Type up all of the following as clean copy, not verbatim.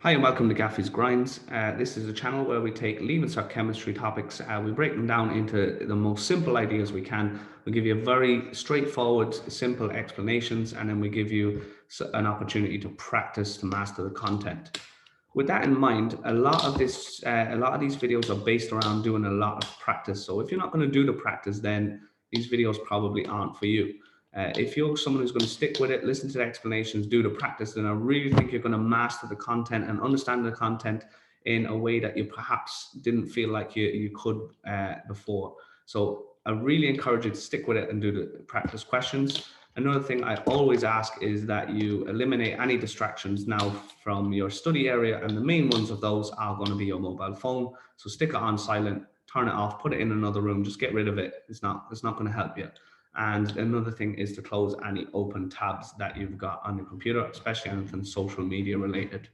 Hi and welcome to Gaffy's Grinds. This is a channel where we take leaving cert chemistry topics, we break them down into the most simple ideas we can. We give you very straightforward, simple explanations, and then we give you an opportunity to practice to master the content. With that in mind, a lot of these videos are based around doing a lot of practice. So if you're not going to do the practice, then these videos probably aren't for you. If you're someone who's going to stick with it, listen to the explanations, do the practice, then I really think you're going to master the content and understand the content in a way that you perhaps didn't feel like you could before. So I really encourage you to stick with it and do the practice questions. Another thing I always ask is that you eliminate any distractions now from your study area, and the main ones of those are going to be your mobile phone. So stick it on silent, turn it off, put it in another room, just get rid of it. It's not going to help you. And another thing is to close any open tabs that you've got on your computer, especially anything social media related.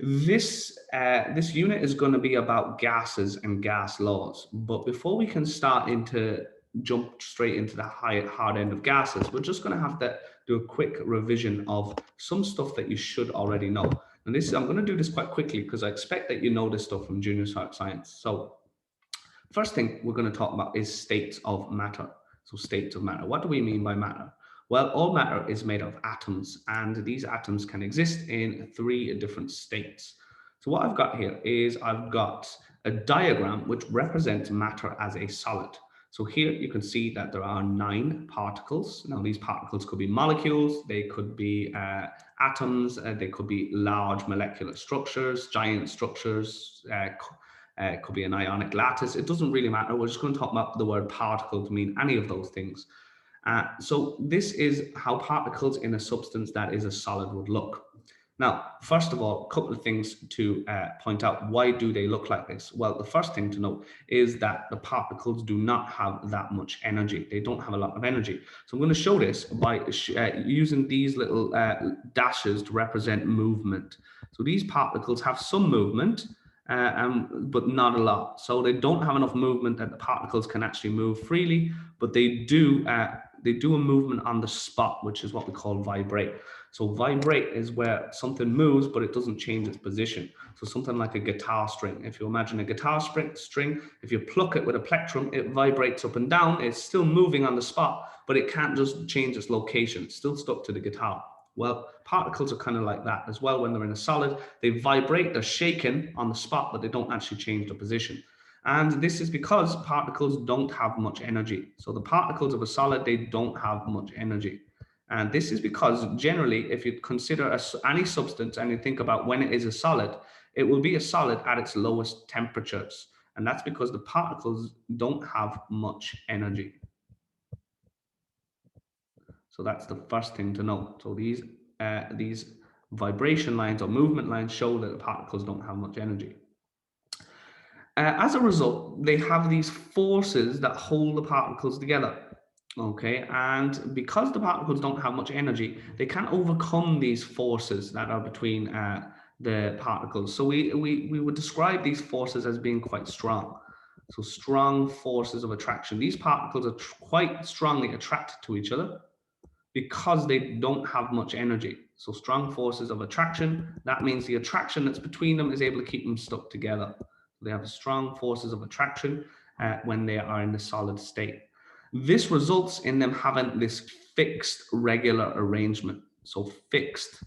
This unit is going to be about gases and gas laws. But before we can jump straight into the hard end of gases, we're just going to have to do a quick revision of some stuff that you should already know. And I'm going to do this quite quickly because I expect that you know this stuff from junior science. So first thing we're going to talk about is states of matter. So states of matter. What do we mean by matter? Well, all matter is made of atoms, and these atoms can exist in three different states. So what I've got here is I've got a diagram which represents matter as a solid. So here you can see that there are 9 particles. Now these particles could be molecules, they could be atoms, they could be large molecular structures, giant structures, it could be an ionic lattice. It doesn't really matter. We're just going to talk about the word particle to mean any of those things. So this is how particles in a substance that is a solid would look. Now, first of all, a couple of things to point out. Why do they look like this? Well, the first thing to note is that the particles do not have that much energy. They don't have a lot of energy. So I'm going to show this by using these little dashes to represent movement. So these particles have some movement, but not a lot. So they don't have enough movement that the particles can actually move freely, but they do a movement on the spot, which is what we call vibrate. So vibrate is where something moves, but it doesn't change its position. So something like a guitar string. If you imagine a guitar string, if you pluck it with a plectrum, it vibrates up and down. It's still moving on the spot, but it can't just change its location. It's still stuck to the guitar. Well, particles are kind of like that as well. When they're in a solid, they vibrate, they're shaken on the spot, but they don't actually change their position. And this is because particles don't have much energy. So the particles of a solid, they don't have much energy. And this is because generally, if you consider any substance and you think about when it is a solid, it will be a solid at its lowest temperatures. And that's because the particles don't have much energy. So that's the first thing to note. So these vibration lines or movement lines show that the particles don't have much energy. As a result, they have these forces that hold the particles together. Okay, and because the particles don't have much energy, they can't overcome these forces that are between the particles. So we would describe these forces as being quite strong. So strong forces of attraction. These particles are quite strongly attracted to each other because they don't have much energy. So strong forces of attraction, that means the attraction that's between them is able to keep them stuck together. They have strong forces of attraction when they are in the solid state. This results in them having this fixed regular arrangement. So fixed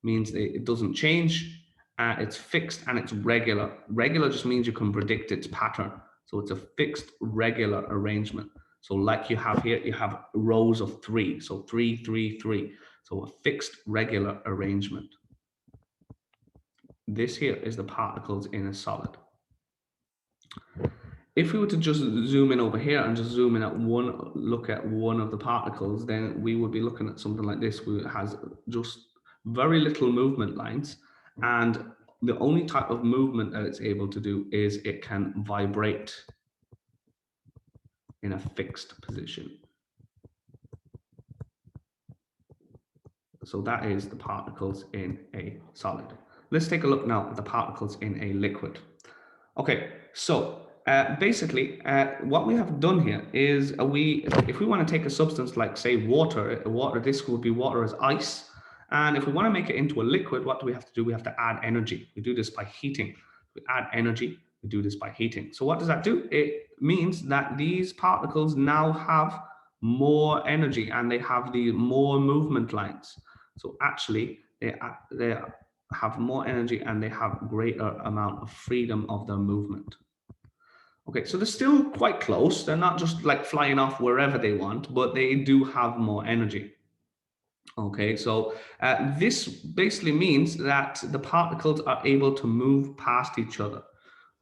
means it doesn't change. It's fixed and it's regular. Regular just means you can predict its pattern. So it's a fixed regular arrangement. So like you have here, you have rows of 3. So 3, 3, 3. So a fixed regular arrangement. This here is the particles in a solid. If we were to just zoom in over here and just zoom in at look at one of the particles, then we would be looking at something like this, where it has just very little movement lines. And the only type of movement that it's able to do is it can vibrate in a fixed position. So that is the particles in a solid. Let's take a look now at the particles in a liquid. Okay, so basically what we have done here is if we want to take a substance like say water, this would be water as ice, And if we want to make it into a liquid, what do we have to do? We have to add energy. We do this by heating. We add energy. We do this by heating. So what does that do? It means that these particles now have more energy and they have the more movement lines. So actually, they have more energy and they have greater amount of freedom of their movement. Okay, so they're still quite close. They're not just like flying off wherever they want, but they do have more energy. Okay, so this basically means that the particles are able to move past each other.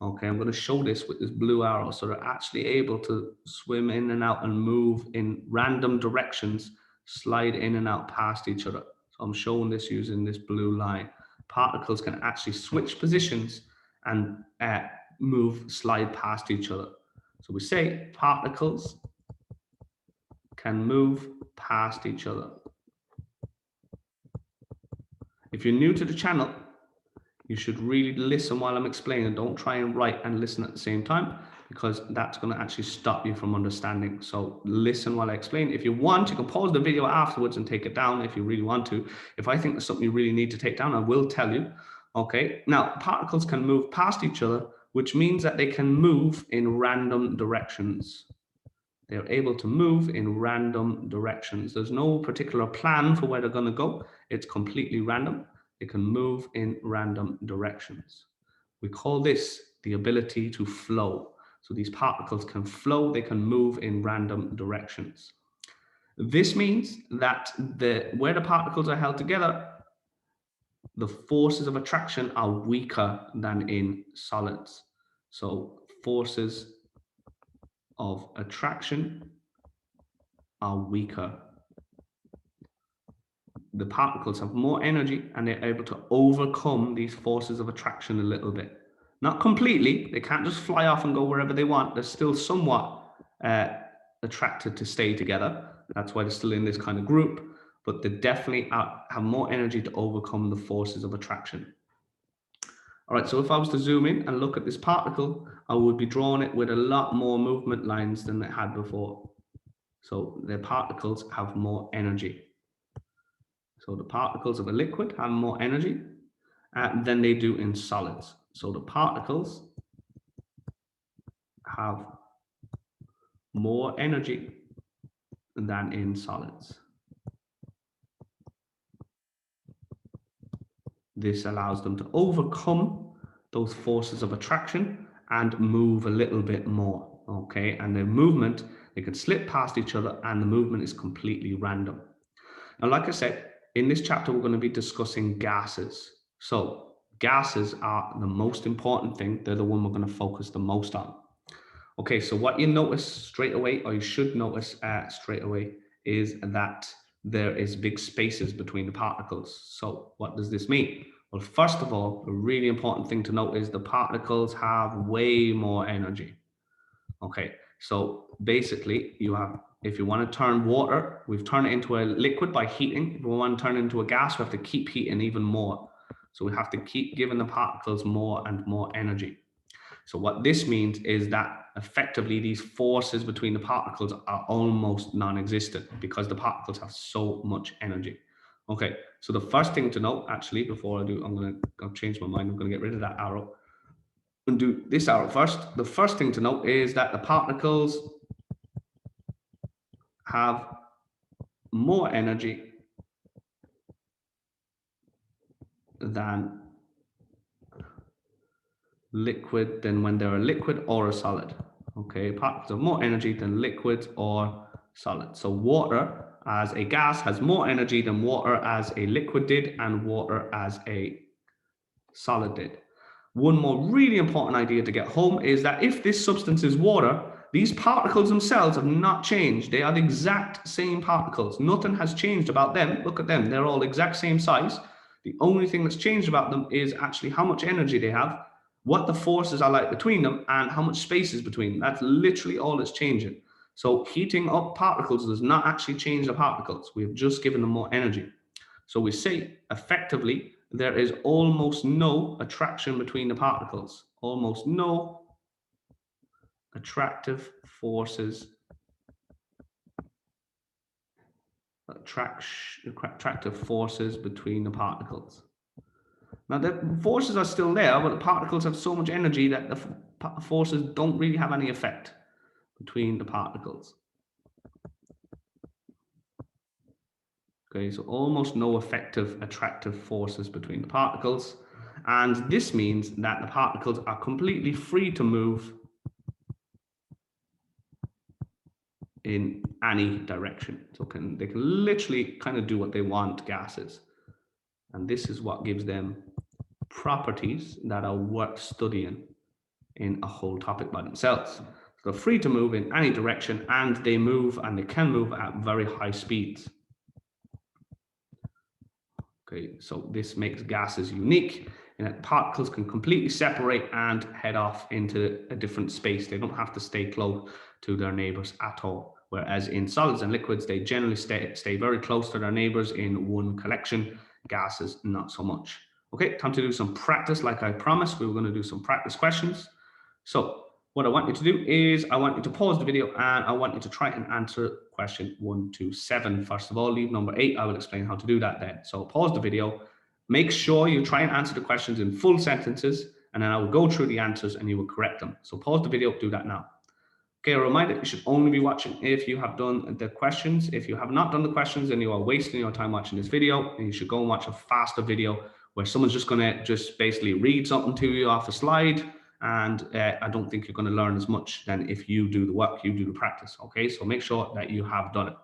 Okay, I'm going to show this with this blue arrow. So they're actually able to swim in and out and move in random directions, slide in and out past each other. So I'm showing this using this blue line. Particles can actually switch positions and slide past each other. So we say particles can move past each other. If you're new to the channel, you should really listen while I'm explaining. Don't try and write and listen at the same time, because that's going to actually stop you from understanding. So listen while I explain. If you want, you can pause the video afterwards and take it down if you really want to. If I think there's something you really need to take down, I will tell you. Okay, now particles can move past each other, which means that they can move in random directions. They're able to move in random directions. There's no particular plan for where they're going to go. It's completely random. They can move in random directions. We call this the ability to flow. So these particles can flow, they can move in random directions. This means that where the particles are held together, the forces of attraction are weaker than in solids. So forces of attraction are weaker. The particles have more energy and they're able to overcome these forces of attraction a little bit. Not completely, they can't just fly off and go wherever they want. They're still somewhat attracted to stay together. That's why they're still in this kind of group, but they definitely have more energy to overcome the forces of attraction. All right, so if I was to zoom in and look at this particle, I would be drawing it with a lot more movement lines than it had before. So the particles have more energy. So the particles of a liquid have more energy than they do in solids. So the particles have more energy than in solids. This allows them to overcome those forces of attraction and move a little bit more, okay? And their movement, they can slip past each other and the movement is completely random. Now, like I said, in this chapter, we're going to be discussing gases. So gases are the most important thing. They're the one we're going to focus the most on. Okay, so what you notice straight away, or you should notice straight away, is that there is big spaces between the particles. So what does this mean? Well, first of all, a really important thing to note is the particles have way more energy. Okay, so basically you have, if you want to turn water, we've turned it into a liquid by heating. If we want to turn it into a gas, we have to keep heating even more. So we have to keep giving the particles more and more energy. So what this means is that effectively these forces between the particles are almost non-existent because the particles have so much energy. Okay, so the first thing to note, actually, before I do, I'll change my mind. I'm going to get rid of that arrow and do this arrow first. The first thing to note is that the particles have more energy than liquid than when they're a liquid or a solid. Okay, particles have more energy than liquids or solids. So water as a gas has more energy than water as a liquid did and water as a solid did. One more really important idea to get home is that if this substance is water, these particles themselves have not changed. They are the exact same particles. Nothing has changed about them. Look at them. They're all exact same size. The only thing that's changed about them is actually how much energy they have, what the forces are like between them, and how much space is between them. That's literally all that's changing. So heating up particles does not actually change the particles. We have just given them more energy. So we say effectively there is almost no attraction between the particles, almost no attractive forces attractive forces between the particles. Now, the forces are still there, but the particles have so much energy that the forces don't really have any effect between the particles. Okay, so almost no effective attractive forces between the particles. And this means that the particles are completely free to move in any direction. So they can literally kind of do what they want, gases. And this is what gives them properties that are worth studying in a whole topic by themselves. So they're free to move in any direction, and they can move at very high speeds. Okay, so this makes gases unique in that particles can completely separate and head off into a different space. They don't have to stay close to their neighbors at all. Whereas in solids and liquids, they generally stay very close to their neighbors in one collection. Gases, not so much. Okay, time to do some practice. Like I promised, we were going to do some practice questions. So what I want you to do is I want you to pause the video and I want you to try and answer question 1 to 7. First of all, leave number 8. I will explain how to do that then. So pause the video. Make sure you try and answer the questions in full sentences, and then I will go through the answers and you will correct them. So pause the video, do that now. Okay, a reminder, you should only be watching if you have done the questions. If you have not done the questions, then you are wasting your time watching this video, and you should go and watch a faster video where someone's just going to basically read something to you off a slide. And I don't think you're going to learn as much than if you do the work, you do the practice. Okay, so make sure that you have done it.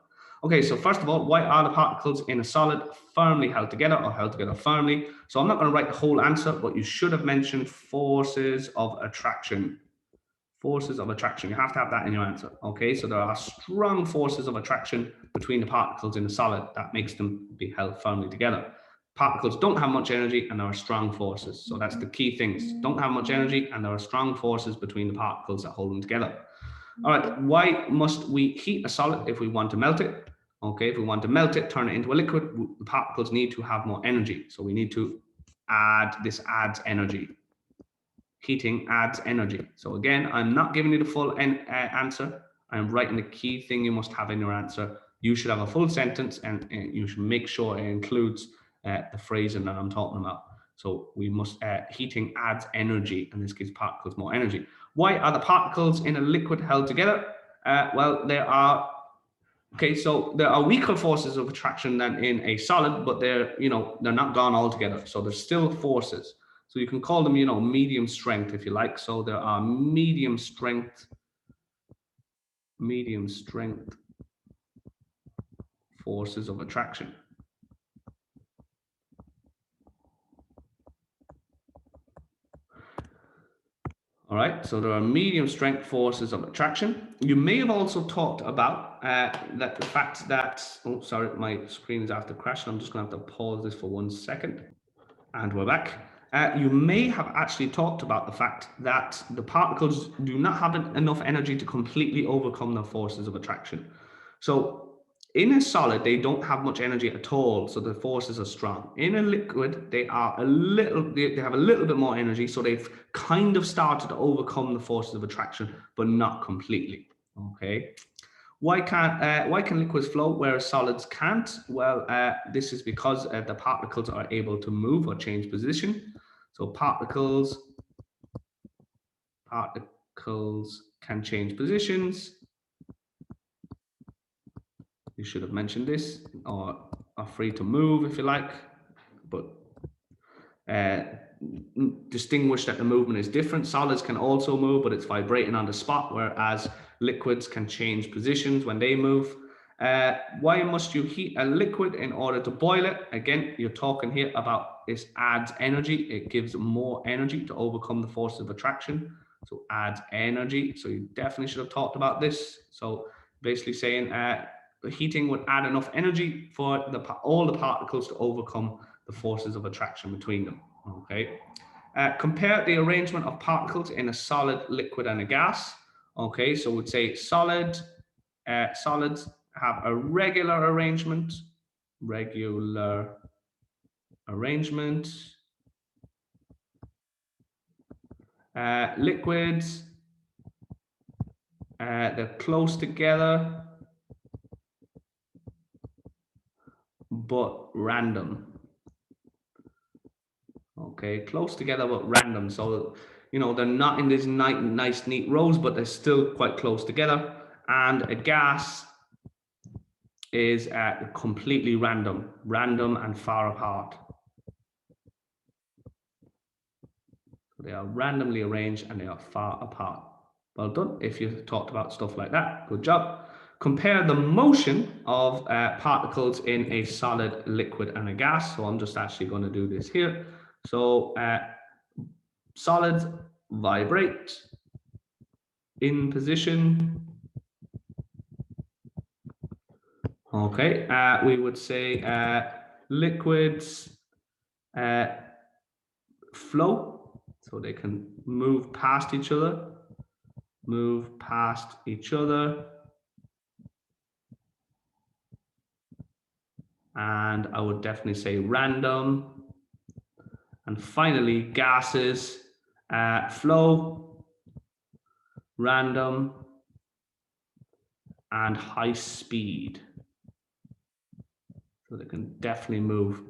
Okay, so first of all, why are the particles in a solid firmly held together or held together firmly? So I'm not going to write the whole answer, but you should have mentioned forces of attraction. Forces of attraction. You have to have that in your answer. Okay, so there are strong forces of attraction between the particles in a solid that makes them be held firmly together. Particles don't have much energy and there are strong forces. So that's the key things. Don't have much energy and there are strong forces between the particles that hold them together. All right, why must we heat a solid if we want to melt it? Okay, if we want to melt it, turn it into a liquid, the particles need to have more energy. So we need to this adds energy. Heating adds energy. So again, I'm not giving you the full answer. I'm writing the key thing you must have in your answer. You should have a full sentence and you should make sure it includes the phrasing that I'm talking about. So we must, heating adds energy and this gives particles more energy. Why are the particles in a liquid held together? Well, there are weaker forces of attraction than in a solid, but they're not gone altogether. So there's still forces. So you can call them, medium strength if you like. So there are medium strength forces of attraction. All right, so there are medium strength forces of attraction. You may have also talked about the fact that, oh, sorry, my screen is after crashing. I'm just going to have to pause this for 1 second. And we're back. You may have actually talked about the fact that the particles do not have enough energy to completely overcome the forces of attraction. So in a solid, they don't have much energy at all, so the forces are strong. In a liquid, they have a little bit more energy, so they've kind of started to overcome the forces of attraction, but not completely. Okay. Why can liquids float whereas solids can't? Well, this is because the particles are able to move or change position. So particles can change positions. You should have mentioned this, or are free to move if you like, but distinguish that the movement is different. Solids can also move, but it's vibrating on the spot, whereas liquids can change positions when they move. Why must you heat a liquid in order to boil it? Again, you're talking here about this adds energy. It gives more energy to overcome the force of attraction. So adds energy. So you definitely should have talked about this. So basically saying heating would add enough energy for all the particles to overcome the forces of attraction between them. Okay. Compare the arrangement of particles in a solid, liquid, and a gas. Okay, so we'd say solids have a regular arrangement. Liquids, they're close together. but random. Okay, close together but random. So, you know, they're not in these nice neat rows, but they're still quite close together. And a gas is completely random and far apart. So they are randomly arranged and they are far apart. Well done. If you talked about stuff like that, good job. Compare the motion of particles in a solid, liquid, and a gas. So I'm just actually going to do this here. So solids vibrate in position. Okay, we would say liquids flow, so they can move past each other, and I would definitely say random. And finally, gases flow, random, and high speed. So they can definitely move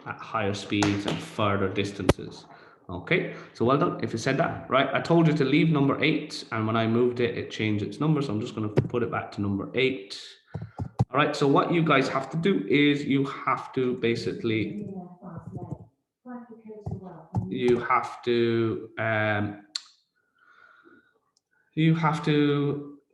at higher speeds and further distances. Okay, so well done if you said that. Right, I told you to leave number 8, and when I moved it, it changed its number, so I'm just going to put it back to number 8. All right, so what you guys have to do is you have to basically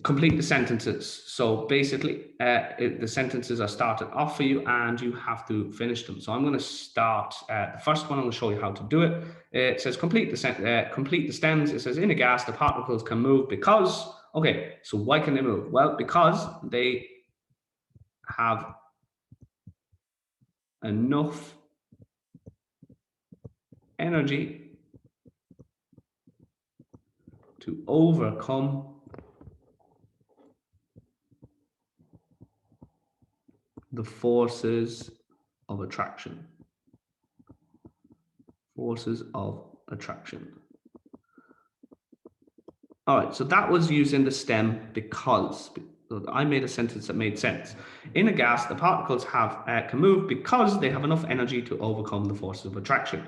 complete the sentences. So basically, the sentences are started off for you and you have to finish them. So I'm going to start the first one. I'm going to show you how to do it. It says complete the stems. It says in a gas, the particles can move because, okay, so why can they move? Well, because they have enough energy to overcome the forces of attraction. Forces of attraction. All right, so that was using the stem because. I made a sentence that made sense. In a gas, the particles can move because they have enough energy to overcome the forces of attraction.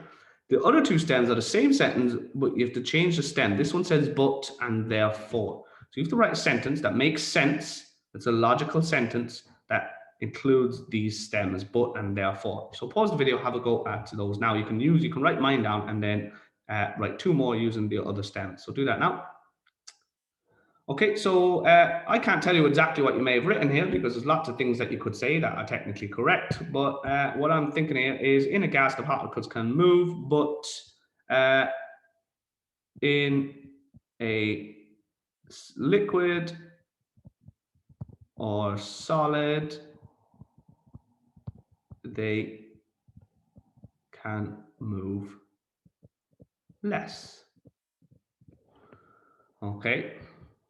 The other two stems are the same sentence, but you have to change the stem. This one says but and therefore. So you have to write a sentence that makes sense. It's a logical sentence that includes these stems, but and therefore. So pause the video, have a go at those now. You can write mine down and then write 2 more using the other stems. So do that now. Okay, so I can't tell you exactly what you may have written here because there's lots of things that you could say that are technically correct. But what I'm thinking here is in a gas, the particles can move, but in a liquid or solid, they can move less. Okay,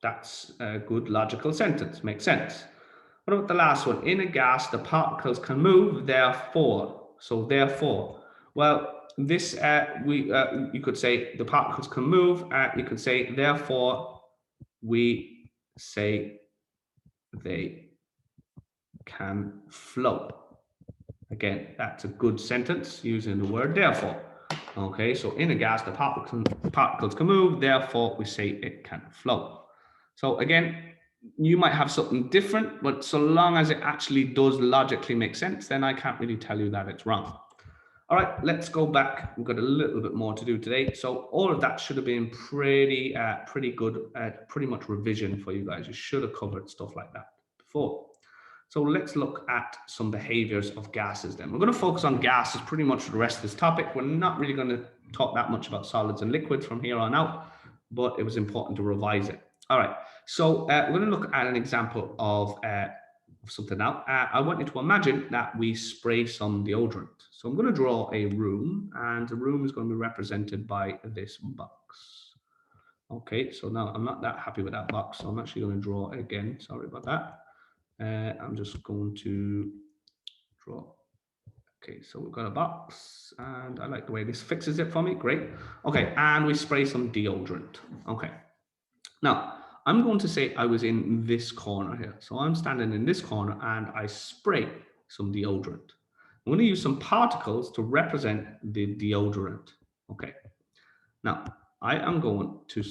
that's a good logical sentence, makes sense. What about the last one? In a gas, the particles can move, therefore. So therefore, well, this you could say the particles can move. You could say therefore, we say they can flow. Again, that's a good sentence using the word therefore. Okay, so in a gas, the particles can move, therefore we say it can flow. So again, you might have something different, but so long as it actually does logically make sense, then I can't really tell you that it's wrong. All right, let's go back. We've got a little bit more to do today. So all of that should have been pretty good, pretty much revision for you guys. You should have covered stuff like that before. So let's look at some behaviors of gases then. We're going to focus on gases pretty much for the rest of this topic. We're not really going to talk that much about solids and liquids from here on out, but it was important to revise it. All right, so we're going to look at an example of something now. I want you to imagine that we spray some deodorant. So I'm going to draw a room, and the room is going to be represented by this box. Okay, so now I'm not that happy with that box, so I'm actually going to draw it again. Sorry about that. I'm just going to draw. Okay, so we've got a box and I like the way this fixes it for me. Great. Okay, and we spray some deodorant. Okay. Now, I'm going to say I was in this corner here. So I'm standing in this corner and I spray some deodorant. I'm going to use some particles to represent the deodorant. Okay. Now, I am going to,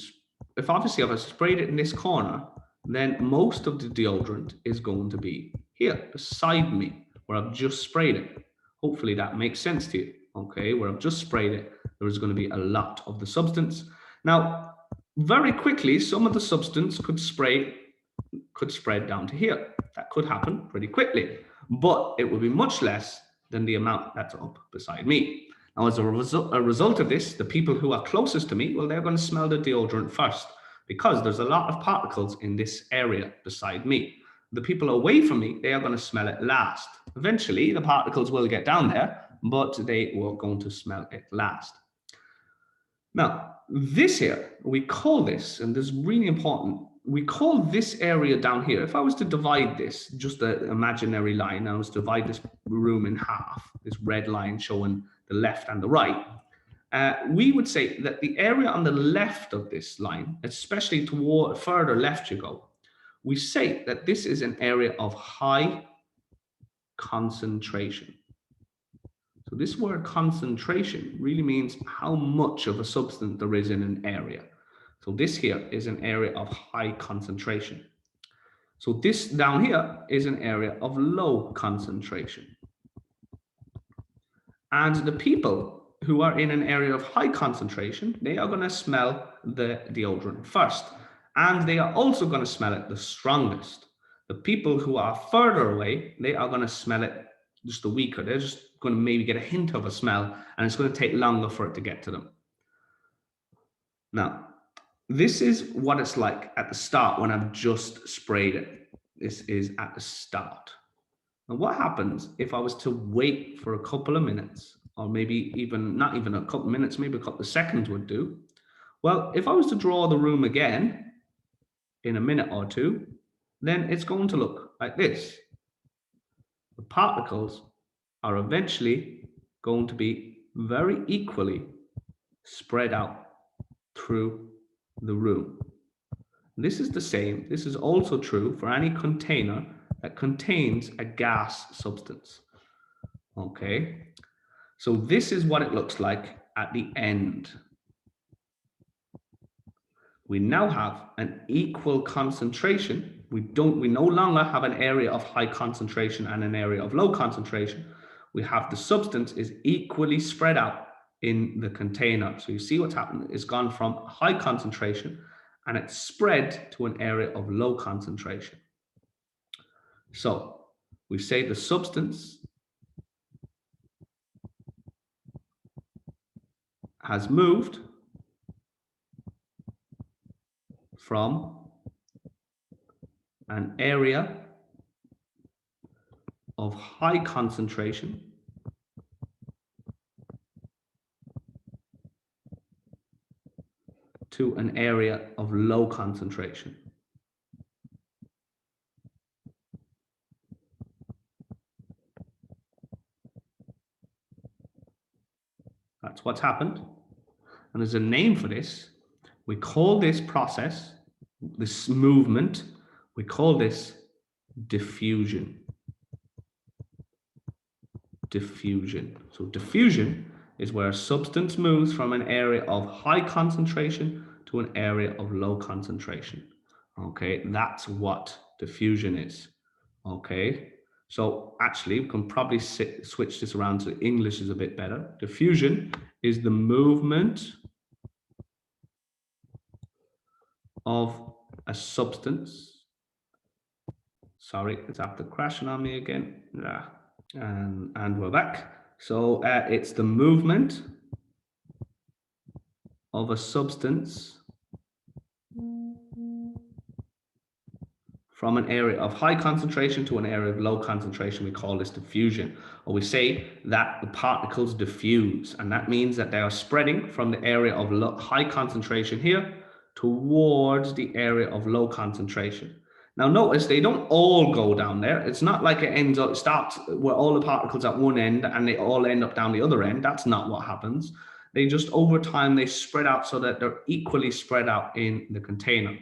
if I've sprayed it in this corner, then most of the deodorant is going to be here beside me where I've just sprayed it. Hopefully that makes sense to you. Okay, where I've just sprayed it, there is going to be a lot of the substance. Now, very quickly, some of the substance could spread down to here. That could happen pretty quickly, but it will be much less than the amount that's up beside me. Now, as a result of this, the people who are closest to me, well, they're going to smell the deodorant first because there's a lot of particles in this area beside me. The people away from me, they are going to smell it last. Eventually, the particles will get down there, but they were going to smell it last. Now, this here, we call this, and this is really important, we call this area down here, if I was to divide this, just an imaginary line, I was to divide this room in half, this red line showing the left and the right, we would say that the area on the left of this line, especially toward further left you go, we say that this is an area of high concentration. So this word concentration really means how much of a substance there is in an area. So this here is an area of high concentration. So this down here is an area of low concentration. And the people who are in an area of high concentration, they are going to smell the deodorant first. And they are also going to smell it the strongest. The people who are further away, they are going to smell it just the weaker. They're just going to maybe get a hint of a smell, and it's going to take longer for it to get to them. Now, this is what it's like at the start when I've just sprayed it. This is at the start. Now, what happens if I was to wait for a couple of minutes, or maybe even not even a couple of minutes, maybe a couple of seconds would do? Well, if I was to draw the room again in a minute or two, then it's going to look like this. The particles are eventually going to be very equally spread out through the room. This is the same. This is also true for any container that contains a gas substance. Okay, so this is what it looks like at the end. We now have an equal concentration. We no longer have an area of high concentration and an area of low concentration. We have the substance is equally spread out in the container. So you see what's happened. It's gone from high concentration and it's spread to an area of low concentration. So we say the substance has moved from an area of high concentration to an area of low concentration. That's what's happened. And there's a name for this. We call this process, this movement, we call this diffusion. Diffusion. So diffusion is where a substance moves from an area of high concentration to an area of low concentration. Okay, that's what diffusion is. Okay, so actually we can probably switch this around to English is a bit better. Diffusion is the movement of a substance. Sorry, it's after crashing on me again. Yeah. And we're back. So it's the movement of a substance from an area of high concentration to an area of low concentration. We call this diffusion, or we say that the particles diffuse, and that means that they are spreading from the area of high concentration here towards the area of low concentration. Now notice they don't all go down there. It's not like it starts where all the particles at one end and they all end up down the other end. That's not what happens. They just over time, they spread out so that they're equally spread out in the container.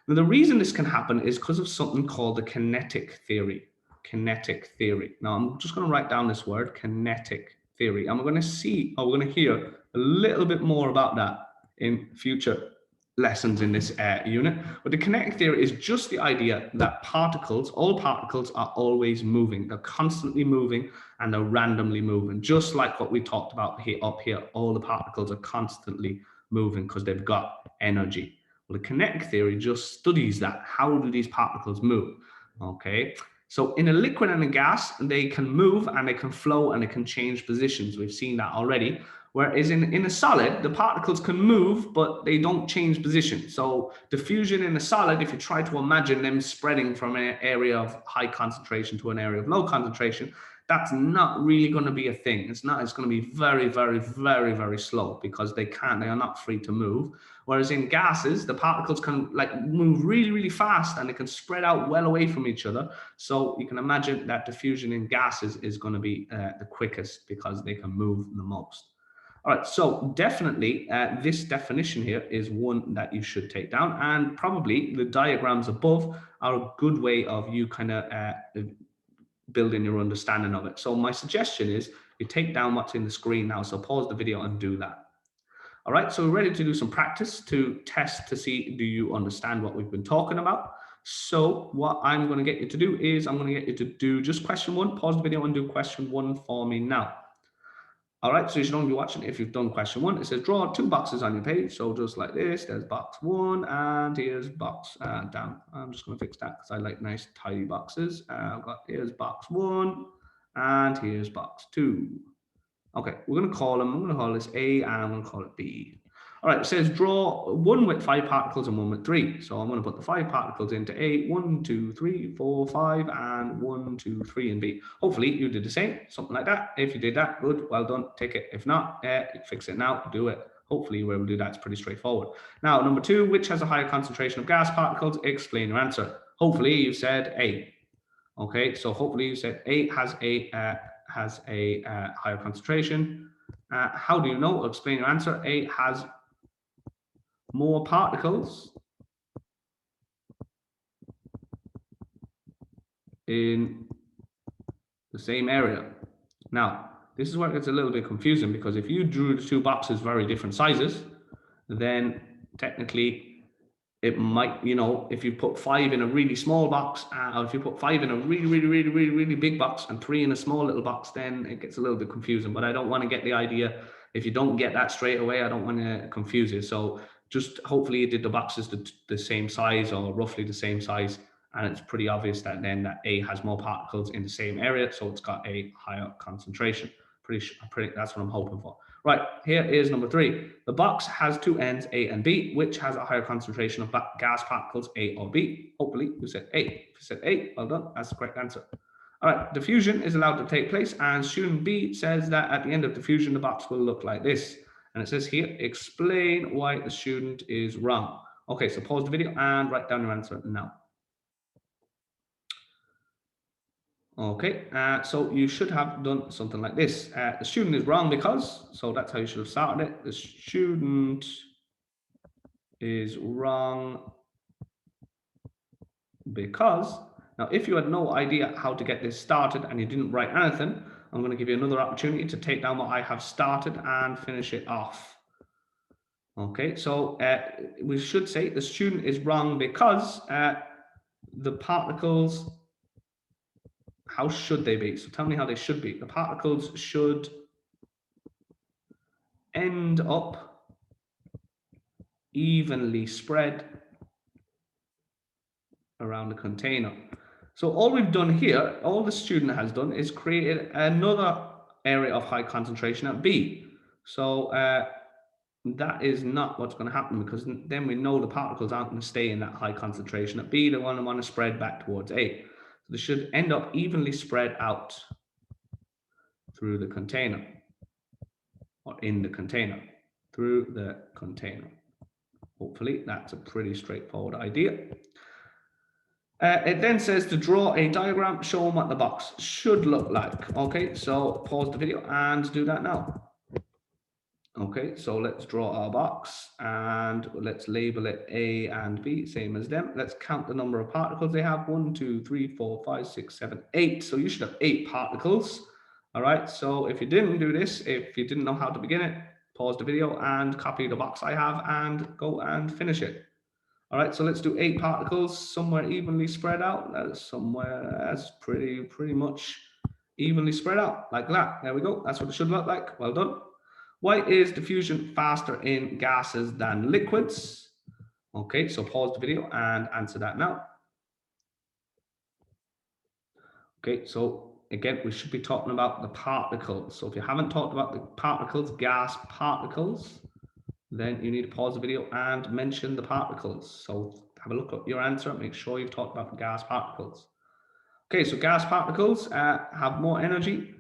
Now the reason this can happen is because of something called the kinetic theory. kinetic theory. Now, I'm just going to write down this word, kinetic theory. And we're going to see, or we're going to hear a little bit more about that in future lessons in this unit. But the kinetic theory is just the idea that particles, all particles are always moving. They're constantly moving and they're randomly moving. Just like what we talked about here, up here, all the particles are constantly moving because they've got energy. Well, the kinetic theory just studies that. How do these particles move? Okay. So in a liquid and a gas, they can move and they can flow and they can change positions. We've seen that already. Whereas in a solid, the particles can move, but they don't change position. So diffusion in a solid, if you try to imagine them spreading from an area of high concentration to an area of low concentration, that's not really going to be a thing. It's going to be very, very, very, very slow because they are not free to move. Whereas in gases, the particles can move really, really fast and they can spread out well away from each other. So you can imagine that diffusion in gases is going to be the quickest because they can move the most. All right, so definitely this definition here is one that you should take down, and probably the diagrams above are a good way of you kind of building your understanding of it. So my suggestion is you take down what's in the screen now, so pause the video and do that. All right, so we're ready to do some practice to test to see, do you understand what we've been talking about? So what I'm going to get you to do is I'm going to get you to do just question one, pause the video and do question one for me now. All right, so you should only be watching if you've done question one. It says draw two boxes on your page. So just like this, there's box one and here's box down. I'm just going to fix that because I like nice tidy boxes. I've got here's box one and here's box two. Okay, we're going to call them, I'm going to call this A and I'm going to call it B. All right, it says draw one with 5 particles and one with 3. So I'm going to put the 5 particles into A, 1, 2, 3, 4, 5, and 1, 2, 3 in B. Hopefully you did the same, something like that. If you did that, good, well done, take it. If not, fix it now, do it. Hopefully you were able to do that, it's pretty straightforward. Now, number 2, which has a higher concentration of gas particles? Explain your answer. Hopefully you said A. Okay, so hopefully you said A has a higher concentration. How do you know? Explain your answer. A has more particles in the same area. Now, this is where it gets a little bit confusing because if you drew the two boxes very different sizes, then technically it might, if you put 5 in a really small box, or if you put 5 in a really big box and 3 in a small little box, then it gets a little bit confusing. But I don't want to get the idea, if you don't get that straight away, I don't want to confuse you. So just hopefully you did the boxes the same size or roughly the same size. And it's pretty obvious that then that A has more particles in the same area. So it's got a higher concentration. That's what I'm hoping for. Right, here is number 3. The box has 2 ends, A and B, which has a higher concentration of gas particles, A or B. Hopefully you said A. If you said A, well done, that's the correct answer. All right, diffusion is allowed to take place, and student B says that at the end of diffusion, the box will look like this. And it says here, explain why the student is wrong. Okay, so pause the video and write down your answer now. Okay, so you should have done something like this. The student is wrong because, so that's how you should have started it. The student is wrong because, now if you had no idea how to get this started and you didn't write anything, I'm going to give you another opportunity to take down what I have started and finish it off. Okay, so we should say the student is wrong because the particles, how should they be? So tell me how they should be. The particles should end up evenly spread around the container. So all we've done here, all the student has done is created another area of high concentration at B. So that is not what's going to happen, because then we know the particles aren't going to stay in that high concentration at B. They want to spread back towards A. So they should end up evenly spread out through the container, or in the container, through the container. Hopefully that's a pretty straightforward idea. It then says to draw a diagram showing what the box should look like. Okay, so pause the video and do that now. Okay, so let's draw our box and let's label it A and B, same as them. Let's count the number of particles they have. 1, 2, 3, 4, 5, 6, 7, 8. So you should have 8 particles. All right, so if you didn't do this, if you didn't know how to begin it, pause the video and copy the box I have and go and finish it. All right, so let's do 8 particles somewhere evenly spread out. That is somewhere that's pretty much evenly spread out like that. There we go. That's what it should look like. Well done. Why is diffusion faster in gases than liquids? Okay, so pause the video and answer that now. Okay, so again, we should be talking about the particles. So if you haven't talked about the particles, gas particles, then you need to pause the video and mention the particles. So have a look at your answer, make sure you've talked about the gas particles. Okay, so gas particles have more energy.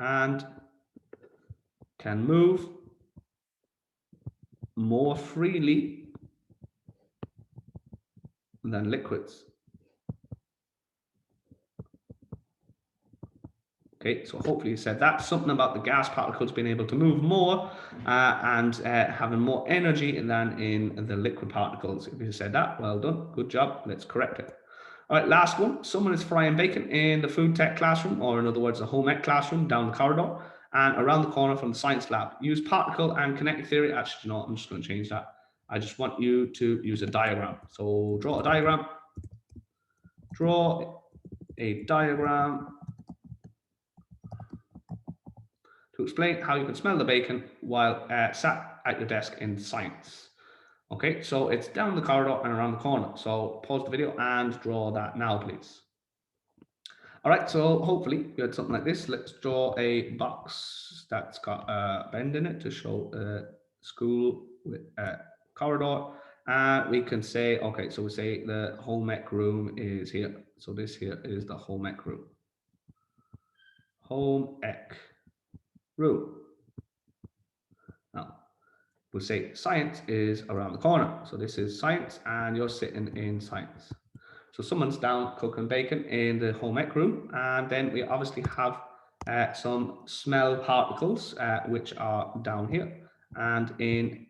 And can move more freely than liquids. Okay, so hopefully you said that. Something about the gas particles being able to move more and having more energy than in the liquid particles. If you said that, well done, good job, let's correct it. All right, last one. Someone is frying bacon in the food tech classroom, or in other words, the home ec classroom down the corridor and around the corner from the science lab. Use particle and kinetic theory. Actually, you know what, I'm just going to change that. I just want you to use a diagram. So draw a diagram. Draw a diagram to explain how you can smell the bacon while sat at your desk in science. Okay, so it's down the corridor and around the corner. So pause the video and draw that now, please. All right, so hopefully you had something like this. Let's draw a box that's got a bend in it to show a school with a corridor. And we can say, okay, so we say the home ec room is here. So this here is the home ec room. Home ec room. Now, we'll say science is around the corner. So this is science and you're sitting in science. So someone's down cooking bacon in the home ec room. And then we obviously have some smell particles, which are down here. And in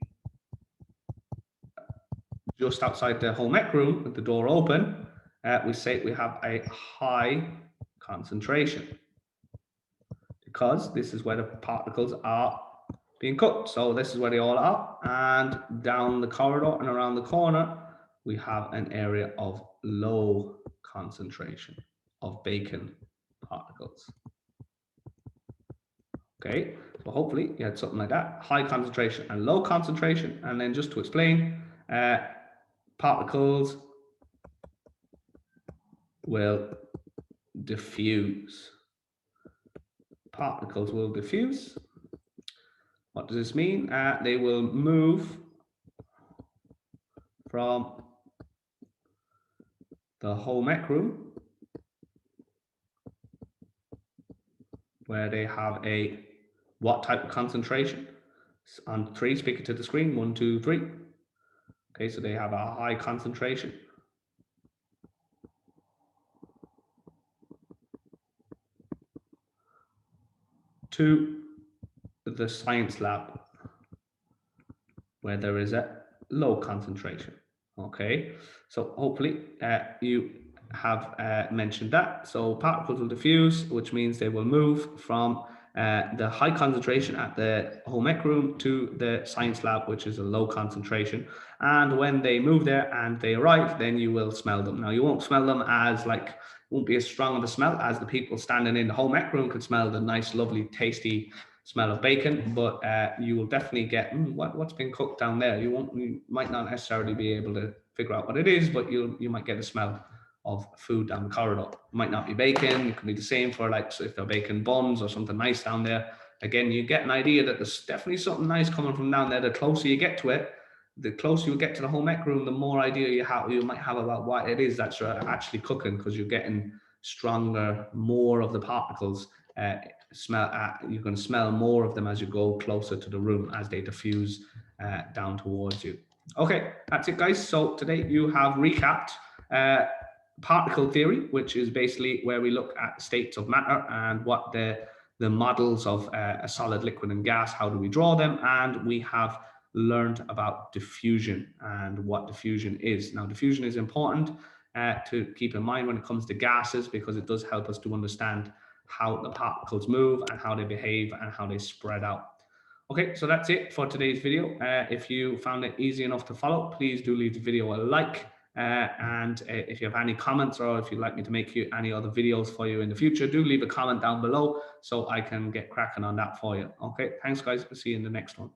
just outside the home ec room with the door open, we say we have a high concentration because this is where the particles are being cooked. So this is where they all are. And down the corridor and around the corner, we have an area of low concentration of bacon particles. Okay, so hopefully you had something like that, high concentration and low concentration. And then just to explain, particles will diffuse. Particles will diffuse. What does this mean? They will move from the home ec room, where they have a what type of concentration? On 3, speak it to the screen. 1, 2, 3. Okay, so they have a high concentration. To the science lab, where there is a low concentration. Okay, so hopefully you have mentioned that. So particles will diffuse, which means they will move from the high concentration at the home ec room to the science lab, which is a low concentration. And when they move there and they arrive, then you will smell them. Now, you won't smell them as won't be as strong of a smell as the people standing in the home ec room could smell the nice, lovely, tasty smell of bacon, but you will definitely get what's been cooked down there. You might not necessarily be able to figure out what it is, but you might get a smell of food down the corridor. It might not be bacon. It could be the same for so if they're bacon buns or something nice down there. Again, you get an idea that there's definitely something nice coming from down there. The closer you get to it, the closer you get to the home ec room, the more idea you might have about what it is that you're actually cooking, because you're getting stronger, more of the particles. You're going to smell more of them as you go closer to the room as they diffuse down towards you. Okay, that's it, guys. So today you have recapped particle theory, which is basically where we look at states of matter and what the models of a solid, liquid, and gas, how do we draw them, and we have learned about diffusion and what diffusion is. Now, diffusion is important to keep in mind when it comes to gases, because it does help us to understand how the particles move and how they behave and how they spread out. Okay, so that's it for today's video. If you found it easy enough to follow, please do leave the video a like. And if you have any comments, or if you'd like me to make any other videos for you in the future, do leave a comment down below so I can get cracking on that for you. Okay, thanks guys. We'll see you in the next one.